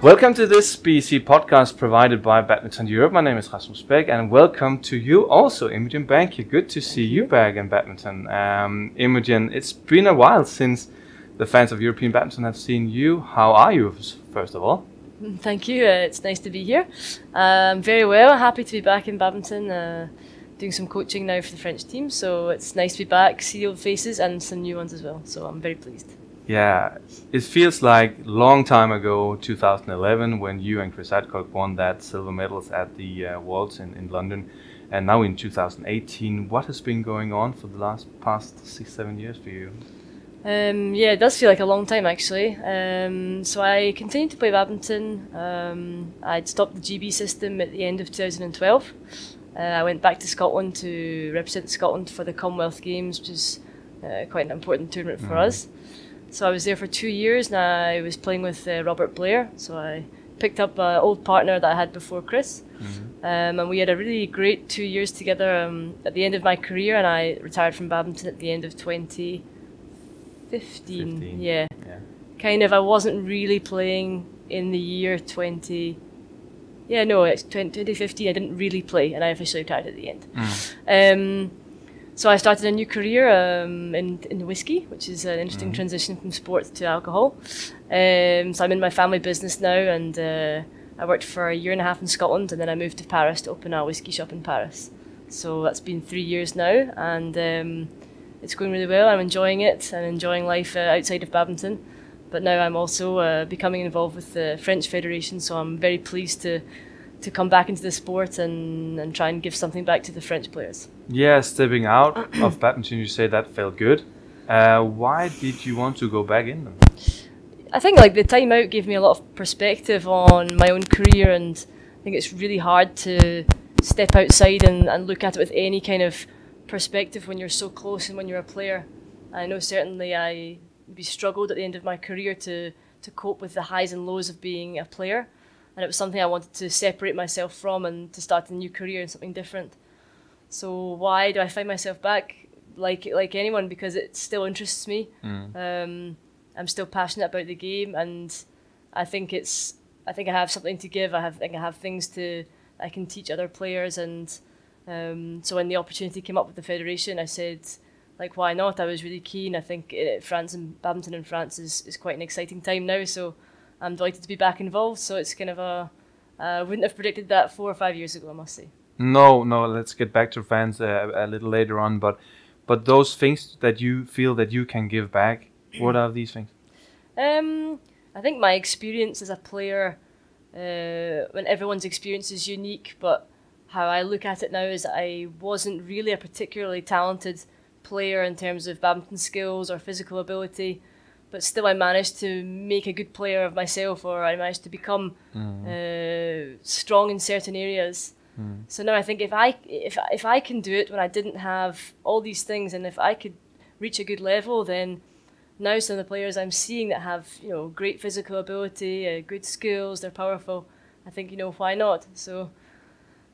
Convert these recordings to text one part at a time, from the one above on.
Welcome to this BEC podcast provided by Badminton Europe. My name is Rasmus Beck, and welcome to you also, Imogen Bankier. Good to see you back in badminton. Imogen, it's been a while since the fans of European badminton have seen you. How are you, first of all? Thank you. It's nice to be here. Very well. Happy to be back in badminton. Doing some coaching now for the French team, so it's nice to be back, see old faces and some new ones as well. So I'm very pleased. Yeah, it feels like a long time ago, 2011, when you and Chris Adcock won that silver medals at the Worlds in London. And now in 2018, what has been going on for the past 6-7 years for you? Yeah, it does feel like a long time actually. So I continued to play badminton. I'd stopped the GB system at the end of 2012. I went back to Scotland to represent Scotland for the Commonwealth Games, which is quite an important tournament for us. So I was there for 2 years, and I was playing with Robert Blair. So I picked up an old partner that I had before Chris. And we had a really great 2 years together at the end of my career, and I retired from badminton at the end of 2015. Yeah. Kind of, I wasn't really playing in the year 2015, I didn't really play, and I officially retired at the end. So I started a new career in whiskey, which is an interesting transition from sport to alcohol. So I'm in my family business now, and I worked for a year and a half in Scotland, and then I moved to Paris to open a whiskey shop in Paris. So that's been 3 years now, and it's going really well. I'm enjoying it and enjoying life outside of badminton. But now I'm also becoming involved with the French Federation, so I'm very pleased to come back into the sport and try and give something back to the French players. Yeah, stepping out of badminton, you say that felt good. Why did you want to go back in them? I think like the time out gave me a lot of perspective on my own career, and I think it's really hard to step outside and look at it with any kind of perspective when you're so close and when you're a player. I know certainly I struggled at the end of my career to cope with the highs and lows of being a player. And it was something I wanted to separate myself from and to start a new career in something different. So why do I find myself back? Like anyone, because it still interests me. I'm still passionate about the game, and I think I have something to give. I think I have things I can teach other players, and so when the opportunity came up with the federation, I said, like, why not? I was really keen. I think France and badminton in France is quite an exciting time now. So I'm delighted to be back involved. So it's kind of I wouldn't have predicted that 4 or 5 years ago, I must say. No, let's get back to France a little later on. But those things that you feel that you can give back, what are these things? I think my experience as a player, when everyone's experience is unique, but how I look at it now is I wasn't really a particularly talented player in terms of badminton skills or physical ability, but still I managed to make a good player of myself, or I managed to become strong in certain areas. So now I think if I can do it when I didn't have all these things, and if I could reach a good level, then now some of the players I'm seeing that have great physical ability, good skills, they're powerful. I think why not? So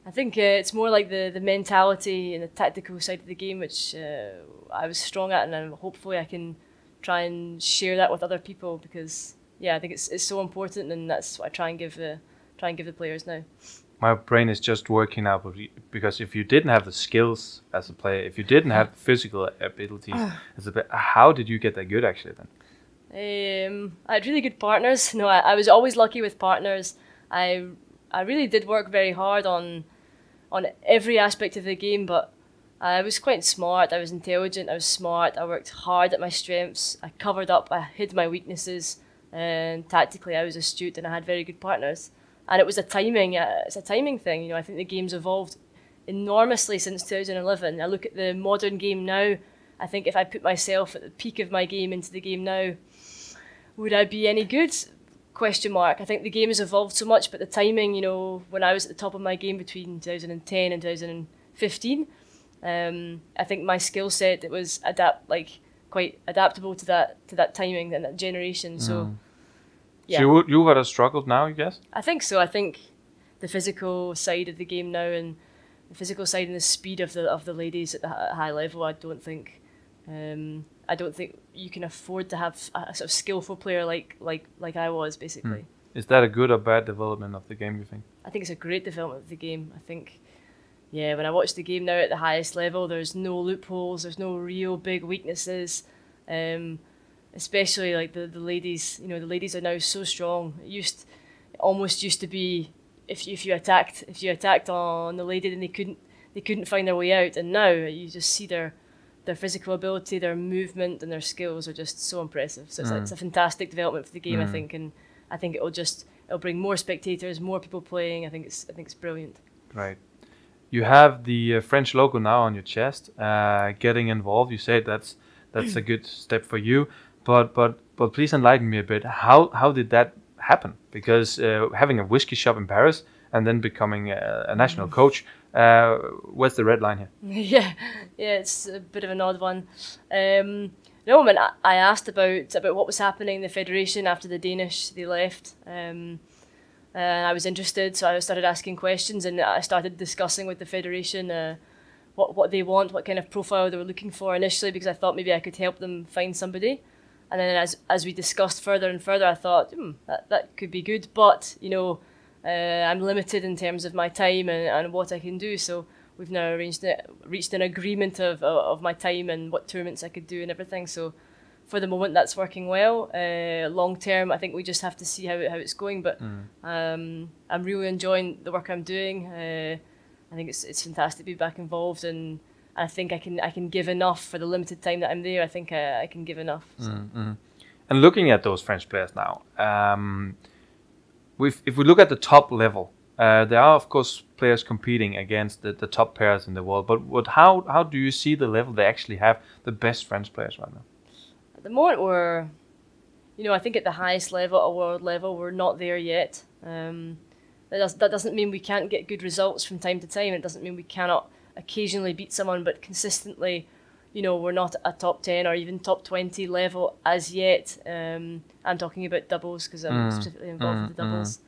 I think it's more like the mentality and the tactical side of the game, which I was strong at, and hopefully I can try and share that with other people, because I think it's so important, and that's what I try and give the players now. My brain is just working out, because if you didn't have the skills as a player, if you didn't have physical ability as a player, how did you get that good actually then? I had really good partners. No, I was always lucky with partners. I really did work very hard on every aspect of the game, but I was quite smart, I was intelligent, I was smart, I worked hard at my strengths, I covered up, I hid my weaknesses, and tactically I was astute, and I had very good partners. And it was it's a timing thing. I think the game's evolved enormously since 2011. I look at the modern game now, I think if I put myself at the peak of my game into the game now, would I be any good? Question mark. I think the game has evolved so much, but the timing, when I was at the top of my game between 2010 and 2015, I think my skill set, it was quite adaptable to that timing and that generation. So yeah. So you would have struggled now, you guess? I think so. I think the physical side of the game now, and the physical side and the speed of the ladies at the high level, I don't think you can afford to have a sort of skillful player like I was, basically. Is that a good or bad development of the game, you think? I think it's a great development of the game. I think, yeah, when I watch the game now at the highest level, there's no loopholes, there's no real big weaknesses. Especially like the ladies, the ladies are now so strong. It almost used to be if you attacked on the lady, then they couldn't find their way out. And now you just see their physical ability, their movement, and their skills are just so impressive. So it's a fantastic development for the game, I think, and I think it'll bring more spectators, more people playing. I think it's brilliant. Right. You have the French logo now on your chest. Getting involved, you say that's a good step for you. But please enlighten me a bit. How did that happen? Because having a whiskey shop in Paris and then becoming a national coach, where's the red line here? Yeah, it's a bit of an odd one. No, I asked about what was happening in the federation after the Danish they left. And I was interested, so I started asking questions, and I started discussing with the federation what they want, what kind of profile they were looking for initially, because I thought maybe I could help them find somebody. And then as we discussed further and further, I thought, that could be good, but, I'm limited in terms of my time and what I can do. So we've now reached an agreement of my time and what tournaments I could do and everything. So for the moment, that's working well. Long term, I think we just have to see how it's going. But I'm really enjoying the work I'm doing. I think it's fantastic to be back involved, and I think I can give enough for the limited time that I'm there. I think I can give enough. So. And looking at those French players now, if we look at the top level, there are of course players competing against the top pairs in the world. But how do you see the level they actually have, the best French players right now? At the moment, I think at the highest level, at world level, we're not there yet. That doesn't mean we can't get good results from time to time. It doesn't mean we cannot occasionally beat someone, but consistently, we're not a top 10 or even top 20 level as yet. I'm talking about doubles because I'm specifically involved with the doubles.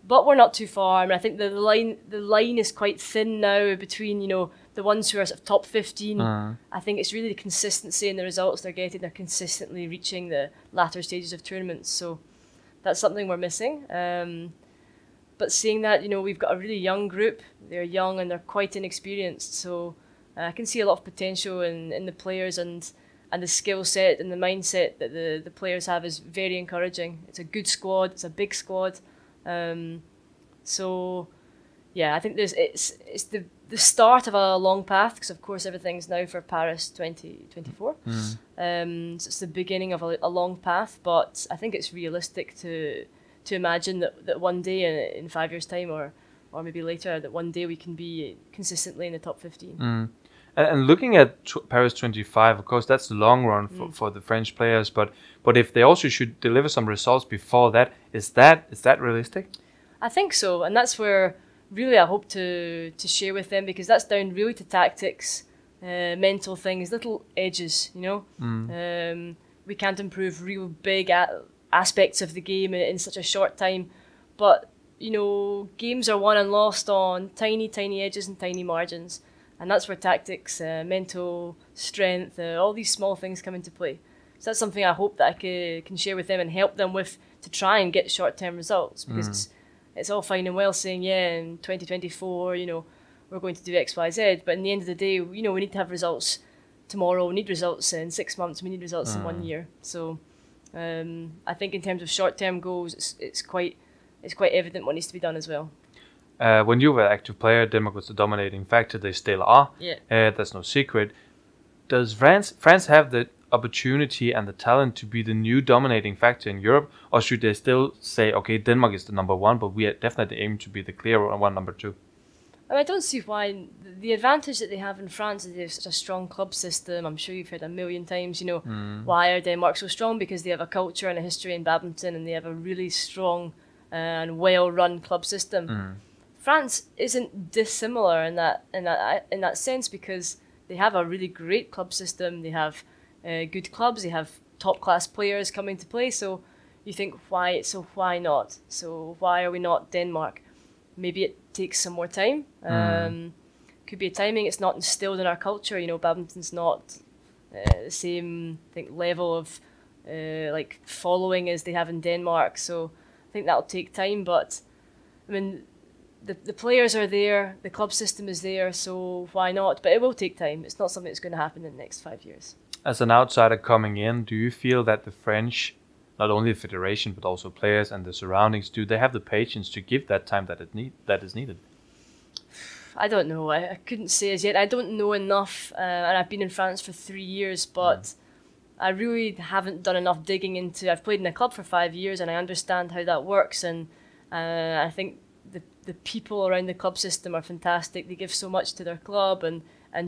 But we're not too far. I mean, I think the line is quite thin now between, the ones who are sort of top 15. I think it's really the consistency in the results they're getting. They're consistently reaching the latter stages of tournaments. So that's something we're missing. But seeing that, we've got a really young group. They're young and they're quite inexperienced. So I can see a lot of potential in the players, and the skill set and the mindset that the players have is very encouraging. It's a good squad. It's a big squad. So yeah, I think it's the start of a long path, because of course everything's now for Paris 2024. So it's the beginning of a long path, but I think it's realistic to imagine that one day in 5 years' time or maybe later, that one day we can be consistently in the top 15. And looking at Paris 25, of course, that's the long run for the French players. But if they also should deliver some results before that, is that realistic? I think so, and that's where really I hope to share with them, because that's down really to tactics, mental things, little edges. We can't improve real big aspects of the game in such a short time, but games are won and lost on tiny edges and tiny margins. And that's where tactics, mental strength, all these small things come into play. So that's something I hope that I can share with them and help them with, to try and get short-term results. Because it's all fine and well saying, in 2024, we're going to do X, Y, Z. But in the end of the day, we need to have results tomorrow. We need results in 6 months. We need results in 1 year. So I think in terms of short-term goals, it's quite evident what needs to be done as well. When you were an active player, Denmark was the dominating factor. They still are. Yeah. That's no secret. Does France have the opportunity and the talent to be the new dominating factor in Europe, or should they still say, okay, Denmark is the number one, but we are definitely aiming to be the clear one, number two? I don't see why. The advantage that they have in France is they have such a strong club system. I'm sure you've heard a million times, why are Denmark so strong? Because they have a culture and a history in badminton, and they have a really strong and well-run club system. France isn't dissimilar in that sense, because they have a really great club system. They have good clubs. They have top class players coming to play. So you think, why not? So why are we not Denmark? Maybe it takes some more time. Could be a timing. It's not instilled in our culture. Badminton's not the same level of like following as they have in Denmark. So I think that'll take time, but I mean, the players are there, the club system is there, so why not? But it will take time. It's not something that's going to happen in the next 5 years. As an outsider coming in, do you feel that the French, not only the federation but also players and the surroundings, do they have the patience to give that time that is needed? I don't know. I couldn't say as yet. I don't know enough, and I've been in France for 3 years, but I really haven't done enough digging into. I've played in a club for 5 years, and I understand how that works, and I think the people around the club system are fantastic. They give so much to their club and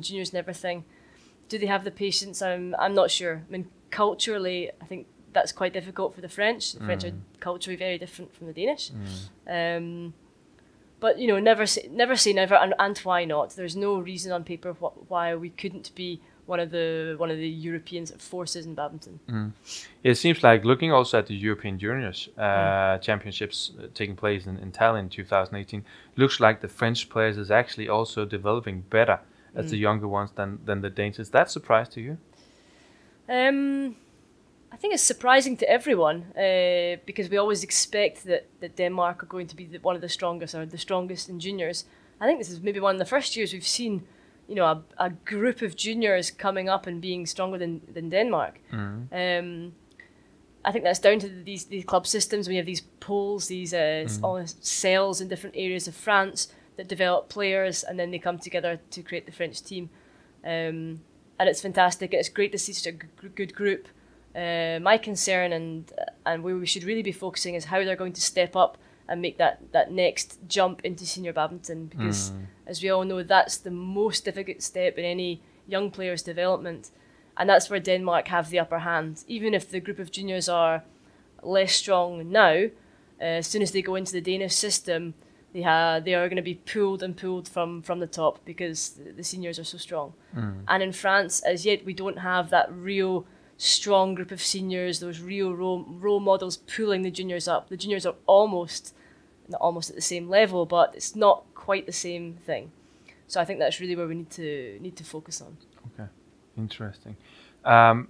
juniors and everything. Do they have the patience? I'm not sure. I mean, culturally, I think that's quite difficult for the French. The French are culturally very different from the Danish. But you know, never say never, and why not? There's no reason on paper why we couldn't be one of the European forces in badminton. It seems like, looking also at the European Juniors Championships taking place in Tallinn in 2018, looks like the French players is actually also developing better as the younger ones than the Danes. Is that a surprise to you? I think it's surprising to everyone because we always expect that Denmark are going to be one of the strongest, or the strongest in juniors. I think this is maybe one of the first years we've seen, you know, a group of juniors coming up and being stronger than Denmark. I think that's down to these club systems. We have these pools, these cells in different areas of France that develop players, and then they come together to create the French team. And it's fantastic. It's great to see such a good group. My concern and where we should really be focusing is how they're going to step up and make that next jump into senior badminton, because as we all know, that's the most difficult step in any young player's development, and that's where Denmark have the upper hand. Even if the group of juniors are less strong now, as soon as they go into the Danish system, they are going to be pulled from the top, because the seniors are so strong. And in France, as yet, we don't have that real strong group of seniors, those real role models pulling the juniors up. The juniors are not almost at the same level, but it's not quite the same thing. So I think that's really where we need to focus on. Okay, interesting.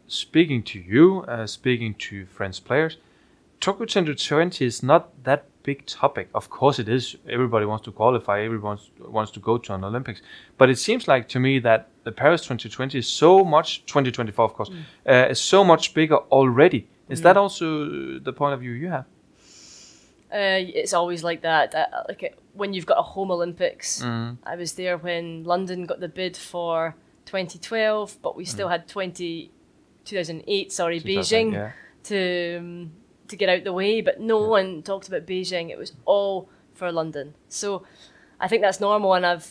Speaking to you, speaking to French players, Tokyo 2020 is not that big topic. Of course it is. Everybody wants to qualify. Everyone wants to go to an Olympics. But it seems like to me that the Paris 2020 is so much, 2024 of course, is so much bigger already. Is that also the point of view you have? It's always like that. When you've got a home Olympics, I was there when London got the bid for 2012, but we still had 2008, Beijing to get out the way, but no one talked about Beijing. It was all for London. So I think that's normal, and I'm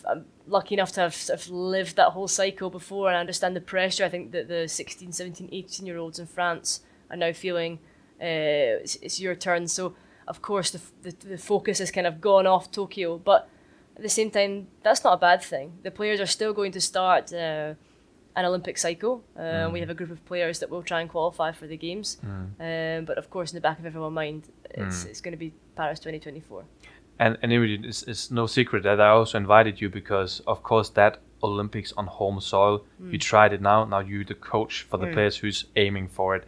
lucky enough to have sort of lived that whole cycle before, and I understand the pressure. I think that the 16, 17, 18-year-olds in France are now feeling it's your turn. So of course the focus has kind of gone off Tokyo, but at the same time, that's not a bad thing. The players are still going to start an Olympic cycle. We have a group of players that will try and qualify for the games. But of course, in the back of everyone's mind, it's going to be Paris 2024. And Imogen, it's no secret that I also invited you because, of course, that Olympics on home soil, you tried it now. Now you're the coach for the players who's aiming for it.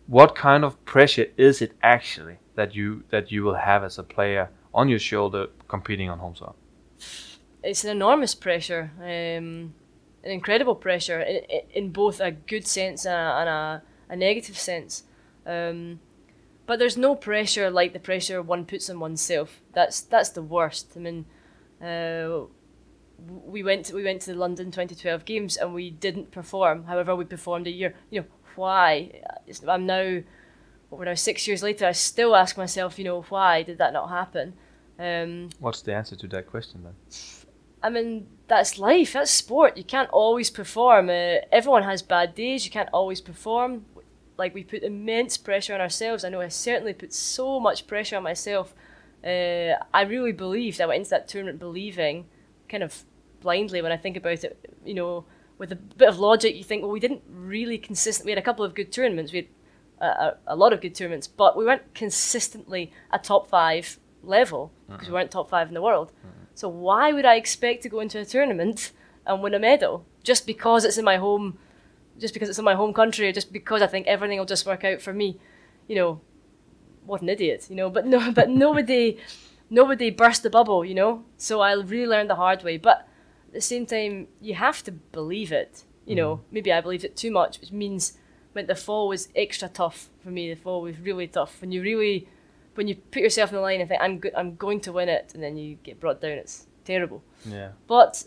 What kind of pressure is it actually that you will have as a player on your shoulder competing on home soil? It's an enormous pressure. An incredible pressure in both a good sense and a negative sense. But there's no pressure like the pressure one puts on oneself. That's the worst. I mean, we went to the London 2012 games and we didn't perform. However, we performed a year. You know, why? We're now 6 years later. I still ask myself, why did that not happen? What's the answer to that question then? I mean, that's life, that's sport. You can't always perform. Everyone has bad days. You can't always perform. Like, we put immense pressure on ourselves. I know I certainly put so much pressure on myself. I really believed, I went into that tournament believing, kind of blindly when I think about it, with a bit of logic, you think, well, we didn't really consistently, we had a couple of good tournaments, we had a lot of good tournaments, but we weren't consistently a top 5 level, because we weren't top 5 in the world. So why would I expect to go into a tournament and win a medal just because it's in my home just because it's in my home country, or just because I think everything will just work out for me, you know, what an idiot, you know. But no, but nobody burst the bubble, you know. So I really learned the hard way. But at the same time, you have to believe it, you know. Maybe I believed it too much, which means when the fall was extra tough for me. The fall was really tough. When you put yourself in the line and think I'm going to win it, and then you get brought down, it's terrible. Yeah. But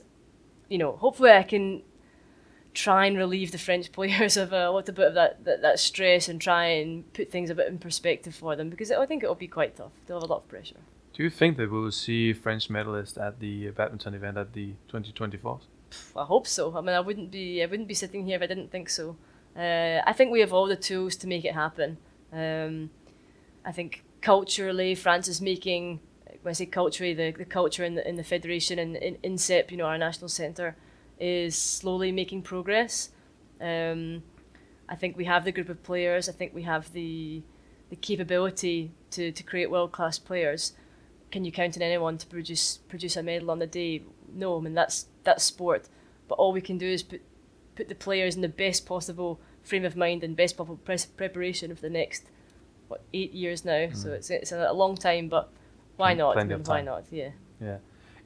you know, hopefully I can try and relieve the French players of a little bit of that stress, and try and put things a bit in perspective for them, because I think it'll be quite tough. They'll have a lot of pressure. Do you think that we will see French medalists at the badminton event at the 2024? I hope so. I mean, I wouldn't be sitting here if I didn't think so. I think we have all the tools to make it happen. I think culturally, France is making, when I say culturally, the culture in the federation and in INSEP, you know, our national centre, is slowly making progress. I think we have the group of players. I think we have the capability to create world-class players. Can you count on anyone to produce a medal on the day? No, I mean that's sport. But all we can do is put the players in the best possible frame of mind and best possible preparation for the next 8 years now. So it's a long time, but why not? Plenty of time. Why not? Yeah. Yeah.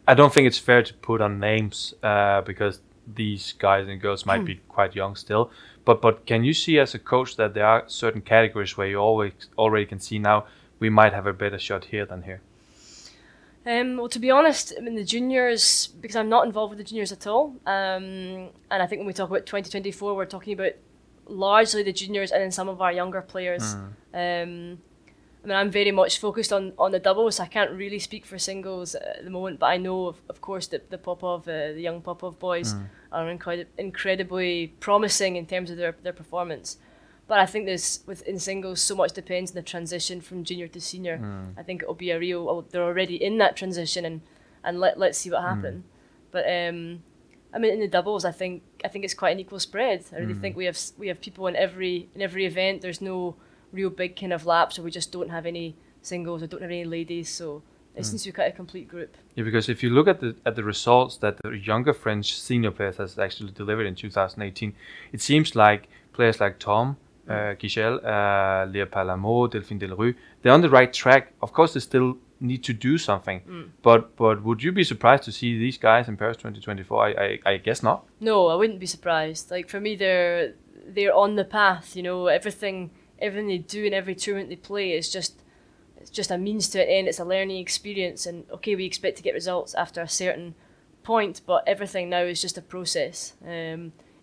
I don't think it's fair to put on names because these guys and girls might be quite young still. But can you see as a coach that there are certain categories where you already can see now we might have a better shot here than here? Well, to be honest, I mean the juniors, because I'm not involved with the juniors at all, and I think when we talk about 2024, we're talking about largely the juniors and then some of our younger players. I mean, I'm very much focused on the doubles. I can't really speak for singles at the moment, but I know, of course, that the Popov, the young Popov boys are incredibly promising in terms of their performance. But I think in singles, so much depends on the transition from junior to senior. I think it'll be a real. They're already in that transition, and let's see what happens. But I mean, in the doubles, I think it's quite an equal spread. I really think we have people in every event. There's no real big kind of laps, or we just don't have any singles or don't have any ladies. So it seems to be quite a complete group. Yeah, because if you look at the results that the younger French senior players has actually delivered in 2018, it seems like players like Tom, Guichel, Léa Palamo, Delphine Delrue, they're on the right track. Of course, they still need to do something. But would you be surprised to see these guys in Paris 2024? I guess not. No, I wouldn't be surprised. Like for me, they're on the path. You know, everything they do in every tournament they play is just a means to an end. It's a learning experience, and okay, we expect to get results after a certain point, but everything now is just a process.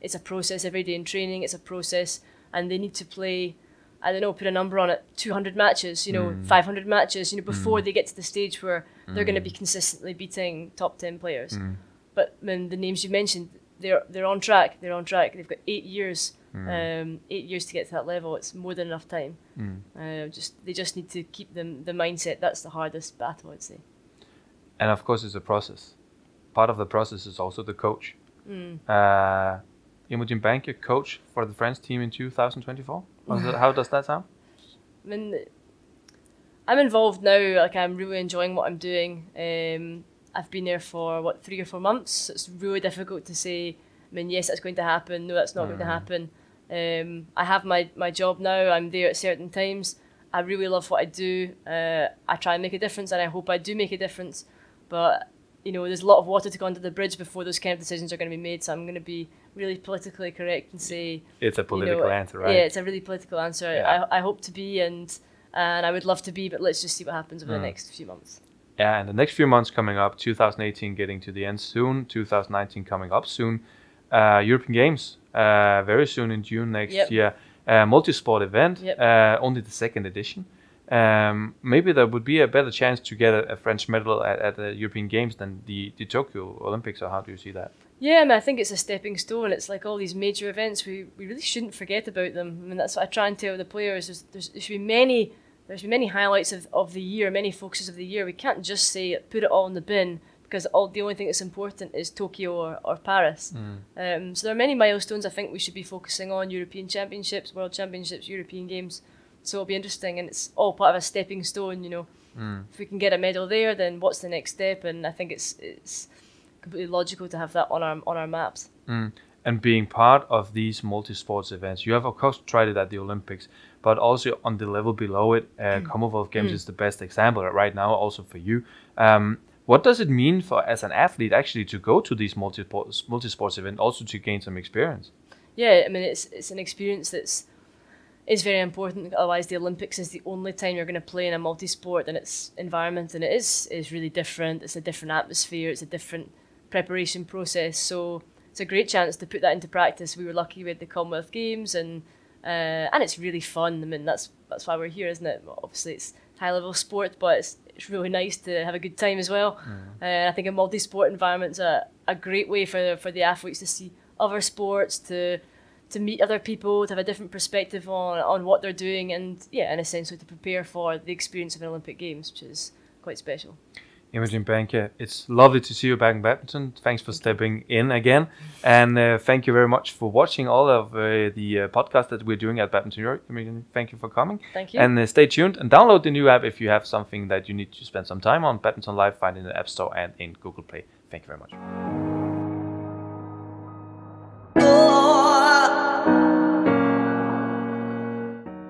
It's a process every day in training. It's a process, and they need to play, I don't know, put a number on it, 200 matches, 500 matches, before they get to the stage where they're going to be consistently beating top 10 players. But when the names you mentioned, they're on track. They're on track. They've got 8 years. 8 years to get to that level. It's more than enough time. They just need to keep the mindset. That's the hardest battle, I'd say. And of course, it's a process. Part of the process is also the coach. Imogen Bankier, coach for the French team in 2024. How does that sound? I mean, I'm involved now. Like, I'm really enjoying what I'm doing. I've been there for 3 or 4 months. So it's really difficult to say, I mean, yes, that's going to happen. No, that's not going to happen. I have my job now. I'm there at certain times. I really love what I do. I try and make a difference, and I hope I do make a difference. But, there's a lot of water to go under the bridge before those kind of decisions are going to be made. So I'm going to be really politically correct and say... It's a political answer, right? Yeah, it's a really political answer. Yeah. I hope to be, and I would love to be, but let's just see what happens over the next few months. Yeah, and the next few months coming up, 2018 getting to the end soon, 2019 coming up soon. European Games very soon in June next year. Multi-sport event, only the 2nd edition. Maybe there would be a better chance to get a French medal at the European Games than the Tokyo Olympics, or how do you see that? Yeah, I mean, I think it's a stepping stone. It's like all these major events, we really shouldn't forget about them. I mean, that's what I try and tell the players. There should be many highlights of the year, many focuses of the year. We can't just say put it all in the bin, because the only thing that's important is Tokyo or Paris. So there are many milestones I think we should be focusing on: European Championships, World Championships, European Games. So it'll be interesting, and it's all part of a stepping stone. If we can get a medal there, then what's the next step? And I think it's completely logical to have that on our maps. and being part of these multi-sports events. You have of course tried it at the Olympics, but also on the level below it. Commonwealth Games is the best example right now, also for you. What does it mean for as an athlete actually to go to these multi-sports events, also to gain some experience? Yeah, I mean it's an experience is very important. Otherwise, the Olympics is the only time you're going to play in a multi-sport, and its environment and it is really different. It's a different atmosphere. It's a different preparation process. So it's a great chance to put that into practice. We were lucky with the Commonwealth Games, and it's really fun. I mean, that's why we're here, isn't it? Obviously, it's high level sport, but it's really nice to have a good time as well. I think a multi-sport environment's a great way for the athletes to see other sports, to meet other people, to have a different perspective on what they're doing, and essentially to prepare for the experience of an Olympic Games, which is quite special. Imogen Bankier, it's lovely to see you back in badminton. Thanks for stepping in again, and thank you very much for watching all of the podcasts that we're doing at Badminton Europe. Imogen, thank you for coming. Thank you. And stay tuned and download the new app if you have something that you need to spend some time on. Badminton Live, find it in the App Store and in Google Play. Thank you very much.